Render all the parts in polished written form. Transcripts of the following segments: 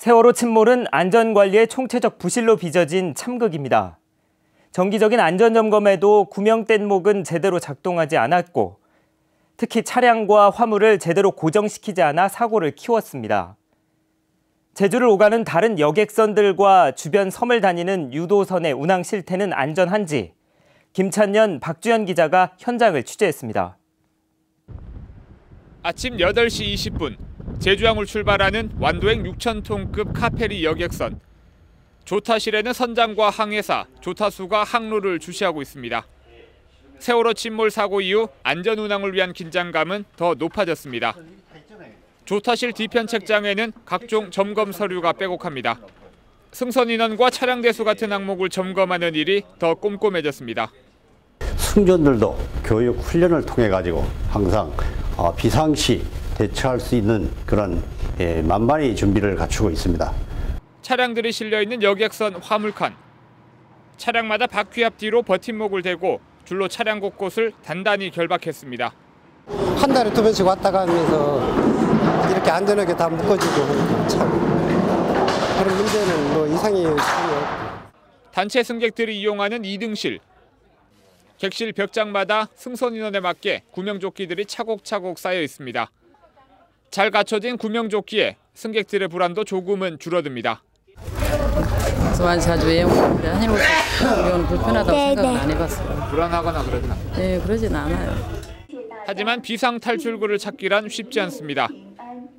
세월호 침몰은 안전관리의 총체적 부실로 빚어진 참극입니다. 정기적인 안전점검에도 구명뗏목은 제대로 작동하지 않았고 특히 차량과 화물을 제대로 고정시키지 않아 사고를 키웠습니다. 제주를 오가는 다른 여객선들과 주변 섬을 다니는 유도선의 운항 실태는 안전한지 김찬년, 박주연 기자가 현장을 취재했습니다. 아침 8시 20분 제주항을 출발하는 완도행 6,000톤급 카페리 여객선. 조타실에는 선장과 항해사, 조타수가 항로를 주시하고 있습니다. 세월호 침몰 사고 이후 안전 운항을 위한 긴장감은 더 높아졌습니다. 조타실 뒤편 책장에는 각종 점검 서류가 빼곡합니다. 승선 인원과 차량 대수 같은 항목을 점검하는 일이 더 꼼꼼해졌습니다. 승조원들도 교육 훈련을 통해 가지고 항상 비상시 대처할 수 있는 그런 만반의 준비를 갖추고 있습니다. 차량들이 실려있는 여객선 화물칸. 차량마다 바퀴 앞뒤로 버팀목을 대고 줄로 차량 곳곳을 단단히 결박했습니다. 한 달에 2번씩 왔다 가면서 이렇게 안전하게 다 묶어주고 참 그런 문제는 뭐 이상이 없고. 단체 승객들이 이용하는 2등실. 객실 벽장마다 승선 인원에 맞게 구명조끼들이 차곡차곡 쌓여 있습니다. 잘 갖춰진 구명조끼에 승객들의 불안도 조금은 줄어듭니다. 자주 외우는데 한일호는 불편하다고 생각은 안 해봤어요. 불안하거나 그러진 않아요? 네, 그러진 않아요. 하지만 비상 탈출구를 찾기란 쉽지 않습니다.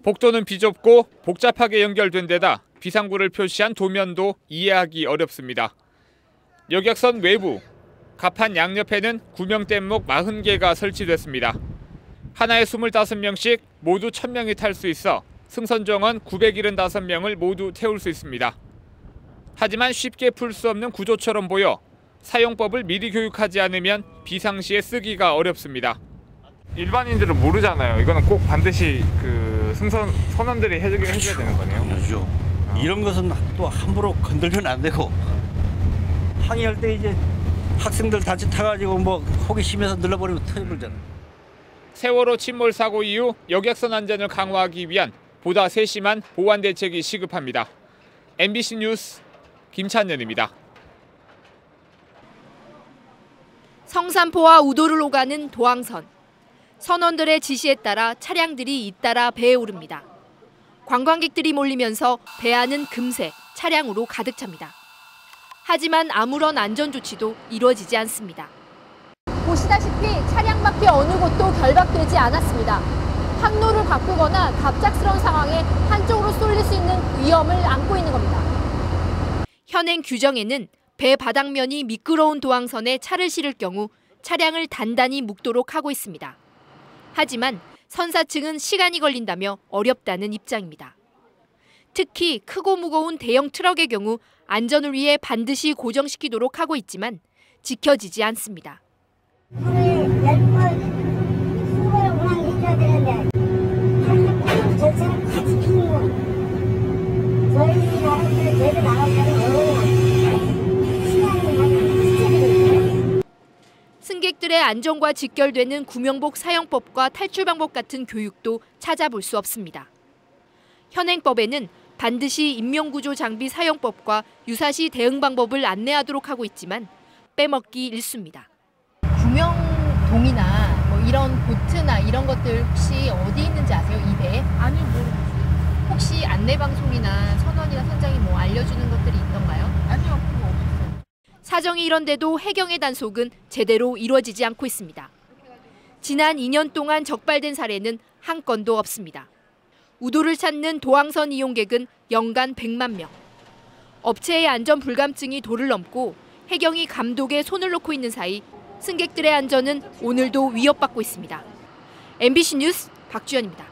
복도는 비좁고 복잡하게 연결된 데다 비상구를 표시한 도면도 이해하기 어렵습니다. 여객선 외부, 갑판 양옆에는 구명뗏목 40개가 설치됐습니다. 하나에 25명씩 모두 1,000명이 탈 수 있어 승선 정원 975명을 모두 태울 수 있습니다. 하지만 쉽게 풀 수 없는 구조처럼 보여 사용법을 미리 교육하지 않으면 비상시에 쓰기가 어렵습니다. 일반인들은 모르잖아요. 이거는 꼭 반드시 승선 선원들이 해줘야 되는 거네요. 그렇죠. 이런 것은 또 함부로 건들면 안 되고 항해할 때 이제 학생들 단체 타가지고 뭐 호기심에서 눌러버리면 터져버리잖아요. 세월호 침몰 사고 이후 여객선 안전을 강화하기 위한 보다 세심한 보안 대책이 시급합니다. MBC 뉴스 김찬년입니다. 성산포와 우도를 오가는 도항선. 선원들의 지시에 따라 차량들이 잇따라 배에 오릅니다. 관광객들이 몰리면서 배 안은 금세 차량으로 가득 찹니다. 하지만 아무런 안전 조치도 이루어지지 않습니다. 보시다시피 차량 밖에 어느 곳도 결박되지 않았습니다. 항로를 바꾸거나 갑작스러운 상황에 한쪽으로 쏠릴 수 있는 위험을 안고 있는 겁니다. 현행 규정에는 배 바닥면이 미끄러운 도항선에 차를 실을 경우 차량을 단단히 묶도록 하고 있습니다. 하지만 선사 측은 시간이 걸린다며 어렵다는 입장입니다. 특히 크고 무거운 대형 트럭의 경우 안전을 위해 반드시 고정시키도록 하고 있지만 지켜지지 않습니다. 하루에 10번, 20번 운항해줘야 되는데 저처럼 같이 피는 거 저희 나라들 저희가 나가면 승객들의 안전과 직결되는 구명복 사용법과 탈출 방법 같은 교육도 찾아볼 수 없습니다. 현행법에는 반드시 인명구조 장비 사용법과 유사시 대응 방법을 안내하도록 하고 있지만 빼먹기 일쑤입니다. 구명동이나 뭐 이런 보트나 이런 것들 혹시 어디 있는지 아세요? 이 배에? 아니 모르겠어요. 혹시 안내 방송이나 선원이나 선장이 뭐 알려주는 것들이 있던가요? 아니요, 그거 없었어요. 사정이 이런데도 해경의 단속은 제대로 이루어지지 않고 있습니다. 지난 2년 동안 적발된 사례는 한 건도 없습니다. 우도를 찾는 도항선 이용객은 연간 100만 명. 업체의 안전 불감증이 도를 넘고 해경이 감독에 손을 놓고 있는 사이 승객들의 안전은 오늘도 위협받고 있습니다. MBC 뉴스 박주연입니다.